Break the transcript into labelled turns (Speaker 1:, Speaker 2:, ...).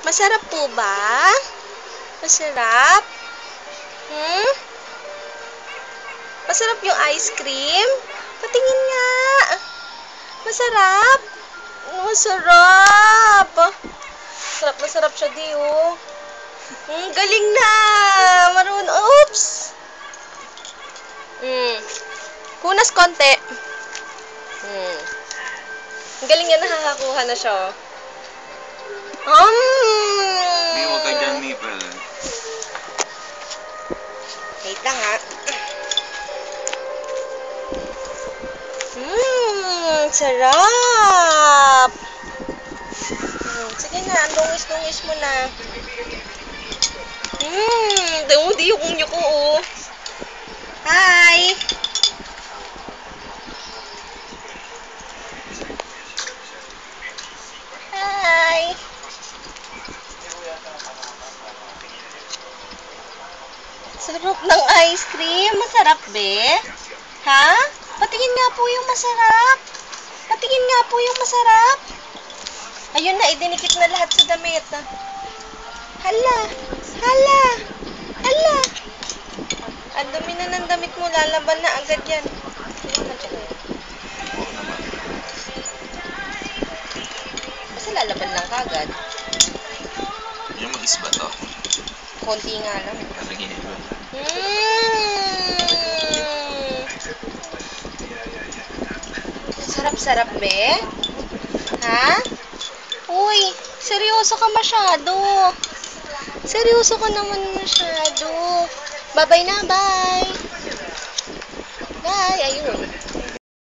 Speaker 1: Masarap po ba? Masarap? Hmm? Masarap yung ice cream? Patingin nga. Masarap? Masarap. Sarap na sarap siya, di, oh. Galing na. Oops. Kunas konti. Ang galing niya, nakakakuha na siya, oh.
Speaker 2: Hindi mo ka dyan, Maple.
Speaker 1: Wait lang, ha. Sarap. Sige na, dungis-dungis mo na. Di yung yuko, oh. Hi. Hi. Sarap ng ice cream. Masarap, be? Ha? Patingin nga po yung masarap. Patingin nga po yung masarap. Ayun na, idinikit na lahat sa damit. Hala. Hala. Hala. Ang dumi na ng damit mo. Lalaban na agad yan. Basta lalaban lang kagad.
Speaker 2: Yung mag-isba to.
Speaker 1: Konti nga lang.
Speaker 2: Nalagyan ba?
Speaker 1: Sarap-sarap, be? Ha? Uy, seryoso ka masyado. Seryoso ka naman masyado. Bye-bye na, bye. Bye, ayun.